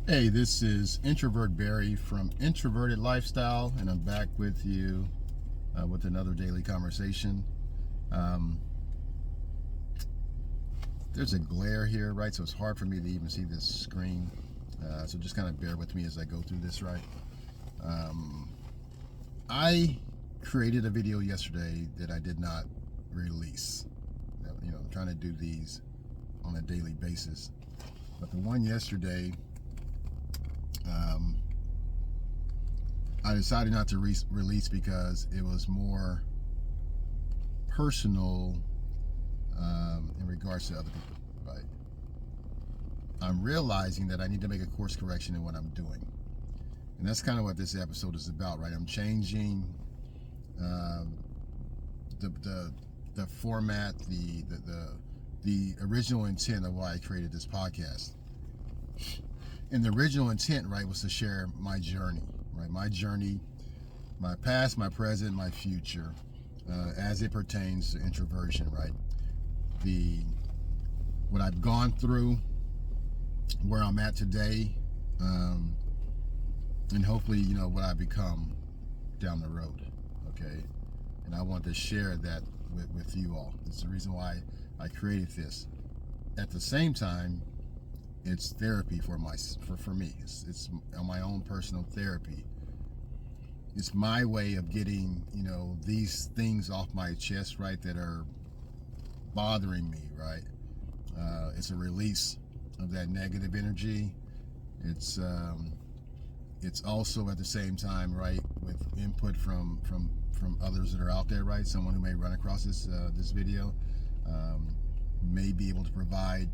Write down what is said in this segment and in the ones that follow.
Hey, this is Introvert Barry from Introverted Lifestyle, and I'm back with you with another daily conversation. Um, there's a glare here, right? So it's hard for me to even see this screen. So just kind of bear with me as I go through this, right? Um, I created a video yesterday that I did not release. I'm trying to do these on a daily basis. But the one yesterday, um, I decided not to release because it was more personal in regards to other people, right? I'm realizing that I need to make a course correction in what I'm doing. And that's kind of what this episode is about, right? I'm changing um, the format, the original intent of why I created this podcast. And the original intent, right, was to share my journey, right? My journey, my past, my present, my future, as it pertains to introversion, right? What I've gone through, where I'm at today, and hopefully, what I become down the road, okay? And I want to share that with you all. It's the reason why I created this. At the same time, it's therapy for me. It's my own personal therapy. It's my way of getting these things off my chest, right, that are bothering me, right? It's a release of that negative energy. It's also at the same time, right, with input from others that are out there, right? Someone who may run across this video may be able to provide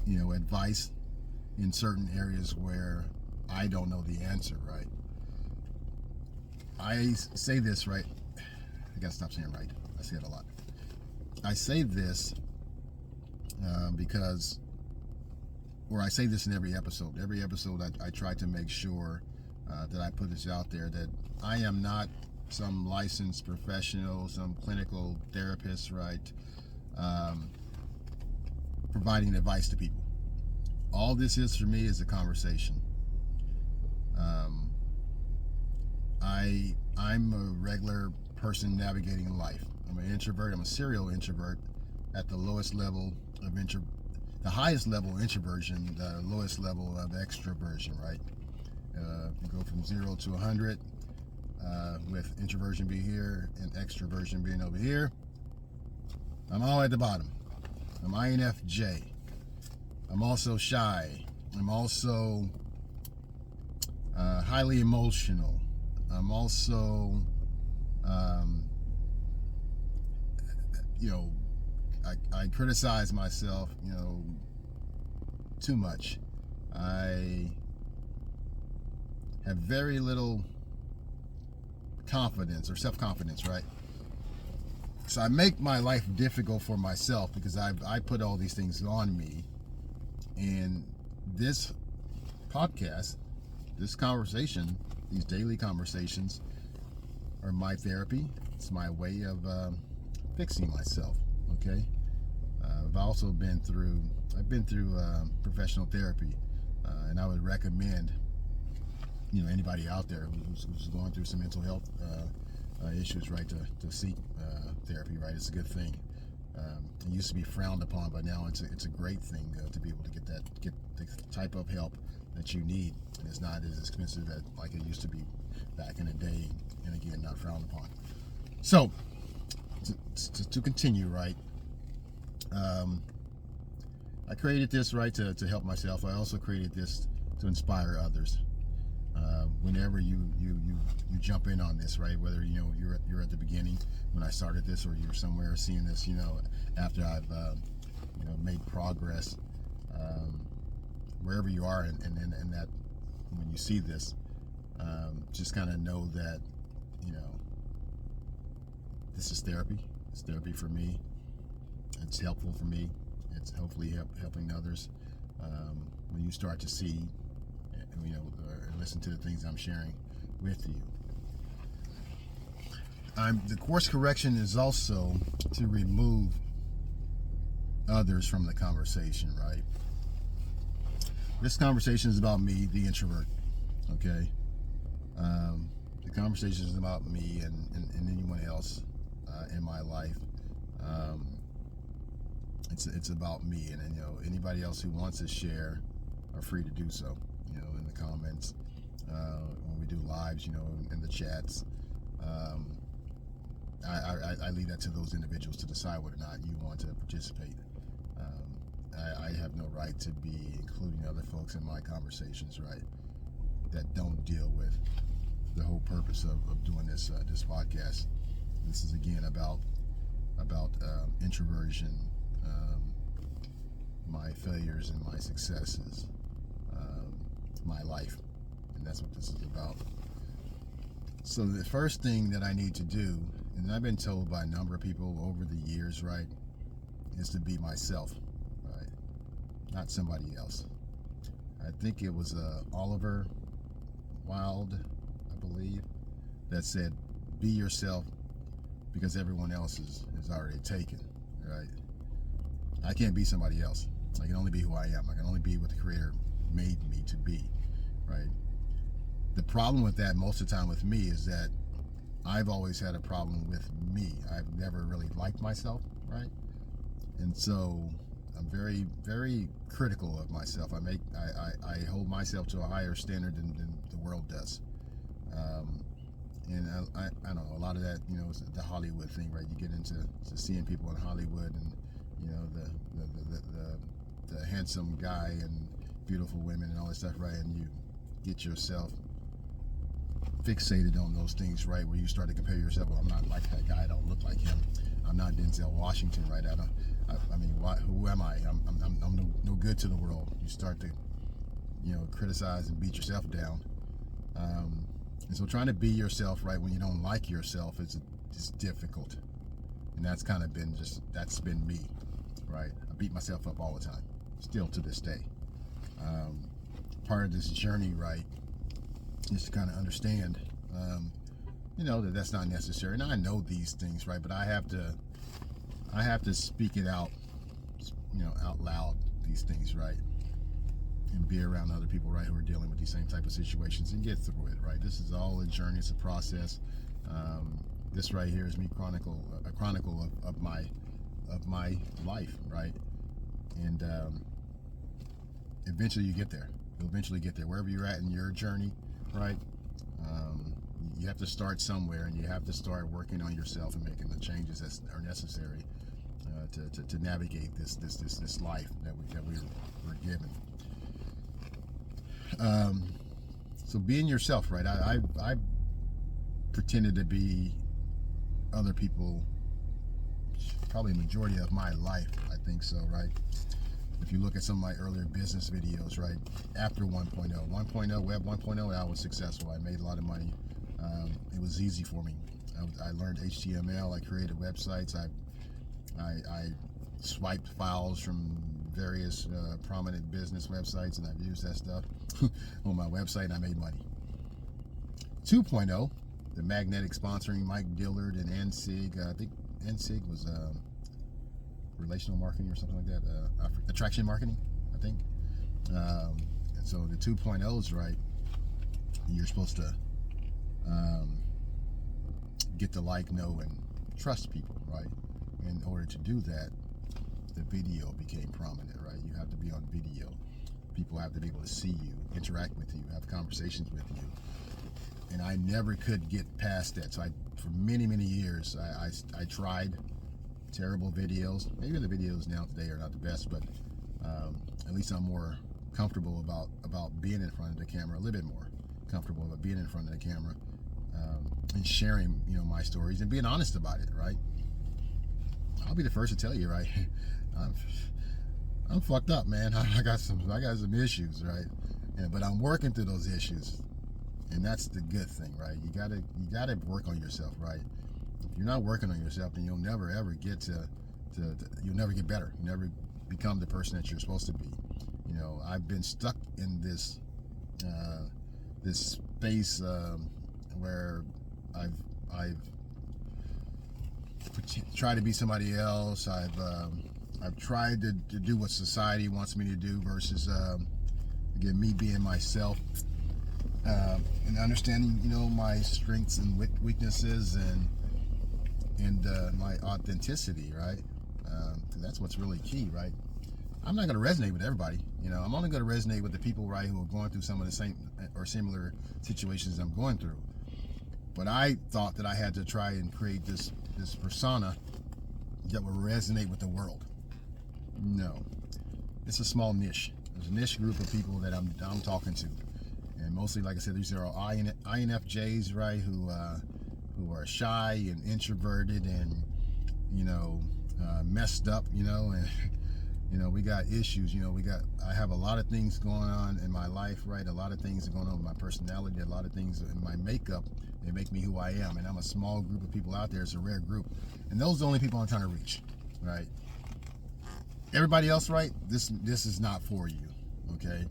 advice in certain areas where I don't know the answer, right? I say this, right? I gotta stop saying right. I say it a lot. I say this because, or I say this in every episode. Every episode, I try to make sure that I put this out there, that I am not some licensed professional, some clinical therapist, right? Providing advice to people. All this is for me is a conversation. I'm a regular person navigating life. I'm an introvert. I'm a serial introvert at the lowest level of the highest level of introversion, the lowest level of extroversion, right? You go from 0 to 100, with introversion being here and extroversion being over here. I'm all at the bottom. I'm INFJ. I'm also shy. I'm also highly emotional. I'm also, I criticize myself, too much. I have very little confidence or self-confidence, right? So I make my life difficult for myself because I put all these things on me. And this podcast, this conversation, these daily conversations are my therapy. It's my way of fixing myself, okay? I've also been through professional therapy, and I would recommend anybody out there who's going through some mental health issues, right, to seek therapy, right? It's a good thing. It used to be frowned upon, but now it's a great thing to be able to get the type of help that you need, and it's not as expensive like it used to be back in the day, and again, not frowned upon. So to continue, right? I created this, right, to help myself. I also created this to inspire others. Whenever you jump in on this, right, whether you're at the beginning when I started this, or you're somewhere seeing this after I've made progress, wherever you are, and that when you see this, just kind of know that this is therapy. It's therapy for me. It's helpful for me. It's hopefully helping others. When you start to see or listen to the things I'm sharing with you. The course correction is also to remove others from the conversation, right? This conversation is about me, the introvert. Okay. The conversation is about me and anyone else in my life. It's about me, and anybody else who wants to share are free to do so. In the comments, when we do lives, in the chats. I leave that to those individuals to decide whether or not you want to participate. I have no right to be including other folks in my conversations, right, that don't deal with the whole purpose of doing this podcast. This is again about introversion, my failures and my successes, my life, and that's what this is about. So the first thing that I need to do, and I've been told by a number of people over the years, right, is to be myself, right, not somebody else. I think it was Oscar Wilde, I believe, that said, "Be yourself, because everyone else is already taken." Right? I can't be somebody else. I can only be who I am. I can only be what the Creator made me to be. Right? The problem with that most of the time with me is that I've always had a problem with me. I've never really liked myself, right? And so I'm very, very critical of myself. I hold myself to a higher standard than the world does. And I don't know, a lot of that, is the Hollywood thing, right? You get into seeing people in Hollywood and, the handsome guy and beautiful women and all that stuff, right? And you get yourself fixated on those things, right? Where you start to compare yourself. Well, I'm not like that guy. I don't look like him. I'm not Denzel Washington, right? I mean, who am I? I'm no good to the world. You start to, criticize and beat yourself down. And so trying to be yourself, right, when you don't like yourself is difficult. And that's been me, right? I beat myself up all the time, still to this day. Part of this journey, right, is to kind of understand, that's not necessary. And I know these things, right, but I have to speak it out, out loud, these things, right, and be around other people, right, who are dealing with these same type of situations and get through it, right. This is all a journey. It's a process. This right here is me a chronicle of my life, right, and eventually you get there. You'll eventually get there wherever you're at in your journey, right. You have to start somewhere, and you have to start working on yourself and making the changes that are necessary to navigate this life that we're given. So being yourself, right? I pretended to be other people probably the majority of my life. I think so, right? If you look at some of my earlier business videos, right, after 1.0, Web 1.0, I was successful. I made a lot of money. It was easy for me. I learned HTML. I created websites. I swiped files from various prominent business websites, and I've used that stuff on my website, and I made money. 2.0, the magnetic sponsoring Mike Dillard and NSIG. I think NSIG was relational marketing or something like that. Attraction marketing, I think. And so the 2.0s, right, you're supposed to get to like, know, and trust people, right? In order to do that, the video became prominent, right? You have to be on video. People have to be able to see you, interact with you, have conversations with you. And I never could get past that. So for many, many years, I tried terrible videos. Maybe the videos now today are not the best, but at least I'm more comfortable about being in front of the camera, a little bit more comfortable about being in front of the camera, and sharing, my stories and being honest about it, right? I'll be the first to tell you, right? I'm fucked up, man. I got some issues, right? But I'm working through those issues, and that's the good thing, right? You gotta work on yourself, right? If you're not working on yourself, then you'll never ever get you'll never get better. You never become the person that you're supposed to be. I've been stuck in this space where I've tried to be somebody else. I've tried to do what society wants me to do versus Again, me being myself, and understanding, my strengths and weaknesses, and my authenticity, right? 'Cause that's what's really key, right? I'm not going to resonate with everybody. I'm only going to resonate with the people, right, who are going through some of the same or similar situations I'm going through. But I thought that I had to try and create this persona that would resonate with the world. No, it's a small niche. There's a niche group of people that I'm talking to, and mostly, like I said, these are all INFJs, right? Who are shy and introverted and messed up, and we got issues. I have a lot of things going on in my life, right? A lot of things are going on with my personality, a lot of things in my makeup. They make me who I am, and I'm a small group of people out there. It's a rare group, and those are the only people I'm trying to reach, right? Everybody else, right? This is not for you, okay?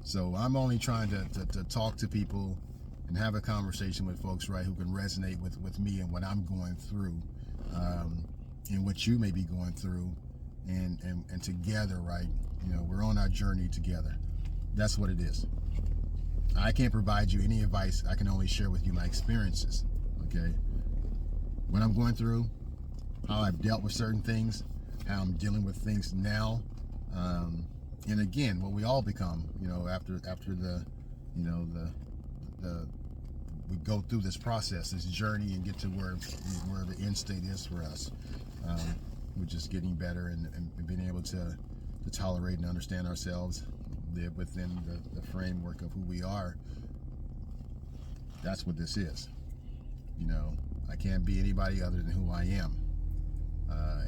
So I'm only trying to talk to people and have a conversation with folks, right, who can resonate with me and what I'm going through, and what you may be going through, and together, right? We're on our journey together. That's what it is. I can't provide you any advice. I can only share with you my experiences, okay? What I'm going through, how I've dealt with certain things, how I'm dealing with things now, and again, what we all become, after the we go through this process, this journey, and get to where the end state is for us. We're just getting better and being able to tolerate and understand ourselves, live within the framework of who we are. That's what this is. I can't be anybody other than who I am,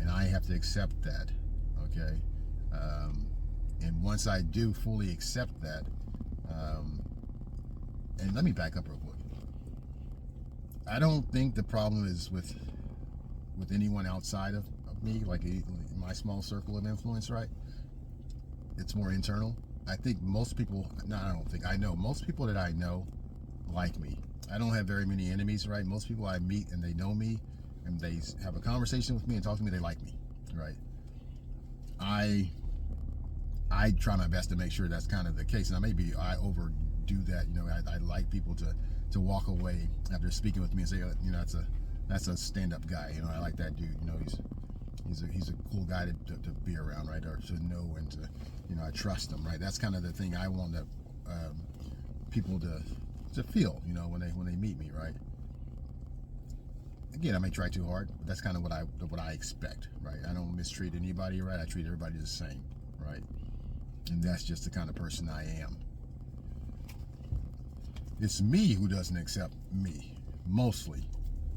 and I have to accept that, okay? And once I do fully accept that, and let me back up real quick. I don't think the problem is with anyone outside of me, like my small circle of influence, right? It's more internal. I think most people, I know most people that I know like me. I don't have very many enemies, right? Most people I meet and they know me and they have a conversation with me and talk to me, they like me, right? I try my best to make sure that's kind of the case. Now maybe I overdo that, I like people to walk away after speaking with me and say, that's a stand-up guy, I like that dude, he's a cool guy to be around, right? Or to know and to, I trust him, right? That's kind of the thing I want people to feel, when they meet me, right? Again, I may try too hard, but that's kind of what I expect, right? I don't mistreat anybody, right? I treat everybody the same, right? And that's just the kind of person I am. It's me who doesn't accept me, mostly.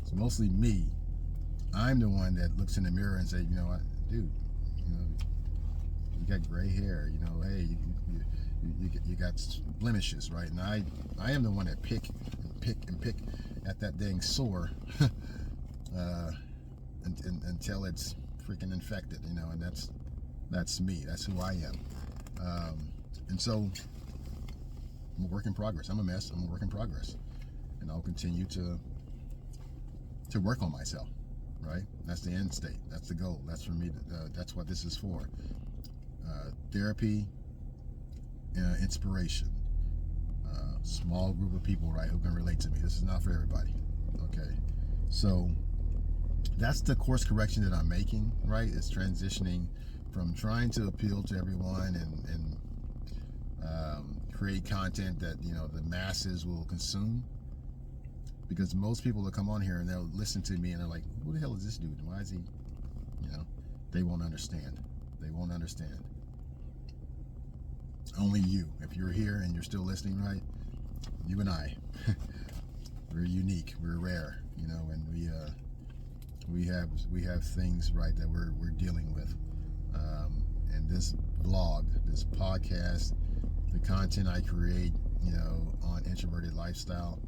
It's mostly me. I'm the one that looks in the mirror and say, what, dude, you got gray hair, hey, you got blemishes, right? And I am the one that pick at that dang sore until it's freaking infected, and that's me. That's who I am. And so I'm a work in progress. I'm a mess. I'm a work in progress, and I'll continue to work on myself. Right? That's the end state. That's the goal. That's for me. That's what this is for. Therapy, inspiration. Small group of people, right, who can relate to me. This is not for everybody. Okay. So that's the course correction that I'm making, right? It's transitioning from trying to appeal to everyone and create content that the masses will consume. Because most people will come on here and they'll listen to me and they're like, who the hell is this dude? Why is he, they won't understand. They won't understand. Only you. If you're here and you're still listening, right? You and I, we're unique. We're rare, and we have things, right, that we're dealing with. And this blog, this podcast, the content I create, on Introverted Lifestyle,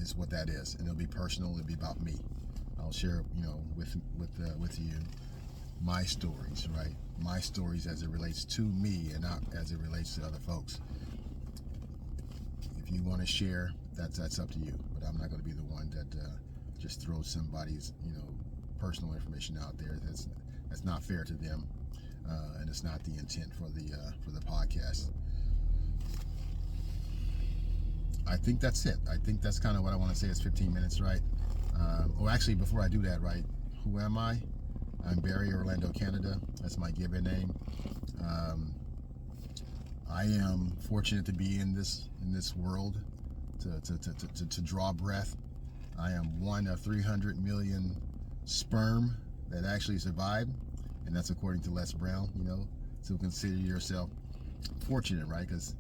is what that is, and it'll be personal. It'll be about me. I'll share, with you my stories, right? My stories as it relates to me and not as it relates to other folks. If you want to share, that's up to you. But I'm not going to be the one that just throws somebody's personal information out there. That's not fair to them. and it's not the intent for the podcast. I think that's it. I think that's kind of what I want to say. It's 15 minutes, right? Actually, before I do that, right? Who am I? I'm Barry, Orlando, Canada. That's my given name. I am fortunate to be in this world, to draw breath. I am one of 300 million sperm that actually survived, and that's according to Les Brown. So consider yourself fortunate, right? Because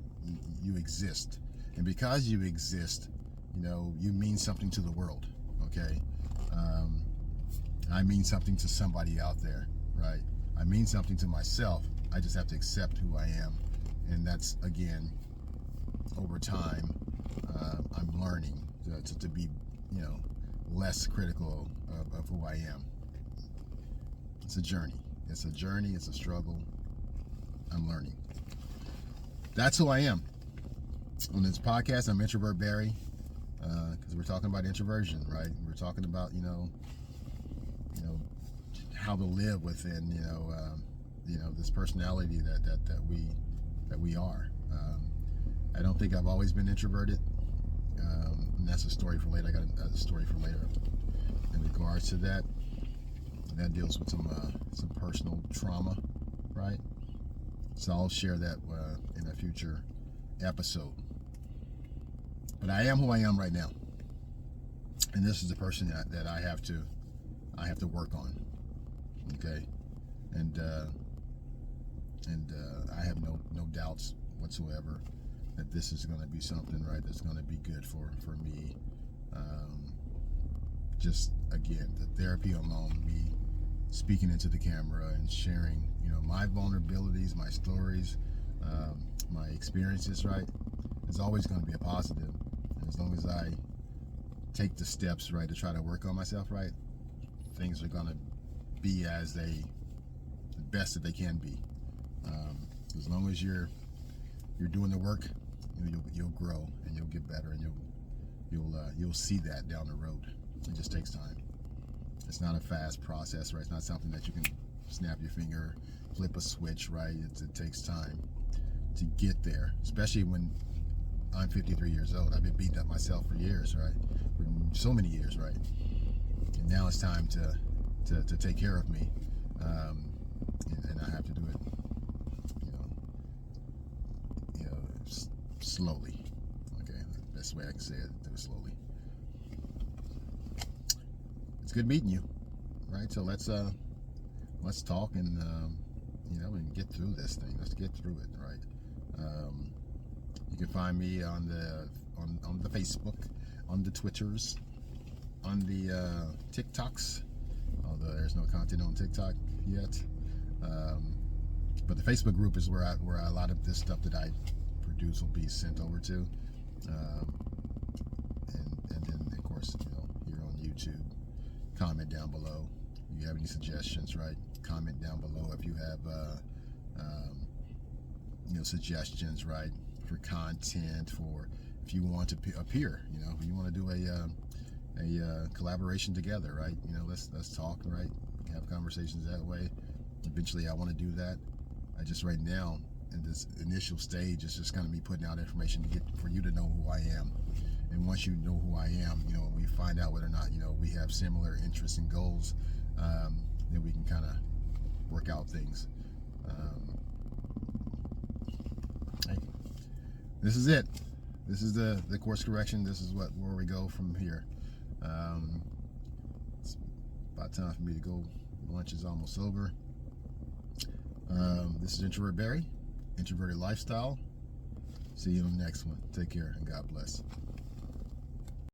you exist, and because you exist, you mean something to the world. Okay, I mean something to somebody out there, right? I mean something to myself. I just have to accept who I am, and that's, again, over time, I'm learning to be, less critical of who I am. It's a journey. It's a journey. It's a struggle. I'm learning. That's who I am. On this podcast, I'm Introvert Barry, because we're talking about introversion, right? We're talking about, how to live within, this personality that we are. I don't think I've always been introverted. And that's a story for later. I got a story for later in regards to that. That deals with some personal trauma, right? So I'll share that in a future episode. But I am who I am right now, and this is the person that I have to work on. Okay, and I have no doubts whatsoever that this is going to be something, right, that's going to be good for me. Just, again, the therapy alone, me speaking into the camera and sharing, my vulnerabilities, my stories, my experiences, right, is always going to be a positive. And as long as I take the steps, right, to try to work on myself, right, things are going to be the best that they can be. As long as you're doing the work, you'll grow and you'll get better, and you'll see that down the road. It just takes time. It's not a fast process, right? It's not something that you can snap your finger, flip a switch, right? It takes time to get there, especially when I'm 53 years old. I've been beating up myself for years, right? For so many years, right? And now it's time to take care of me, and I have to do it, slowly. Okay, the best way I can say it, do it slowly. It's good meeting you, right? So let's talk and and get through this thing. Let's get through it, right? You can find me on the Facebook, on the Twitters, on the TikToks. Although there's no content on TikTok yet, but the Facebook group is where a lot of this stuff that I produce will be sent over to, and then, of course, here on YouTube. Comment down below if you have any suggestions, right? Comment down below if you have suggestions, right, for content, for if you want to appear, if you want to do a collaboration together, right? Let's talk, right? Have conversations that way. Eventually I want to do that. I just, right now, in this initial stage, it's just kind of me putting out information for you to know who I am. And once you know who I am, we find out whether or not we have similar interests and goals, then we can kind of work out things. Hey, this is it. This is the course correction. This is where we go from here. It's about time for me to go. Lunch is almost over. This is Introvert Barry, Introverted Lifestyle. See you on the next one. Take care and God bless.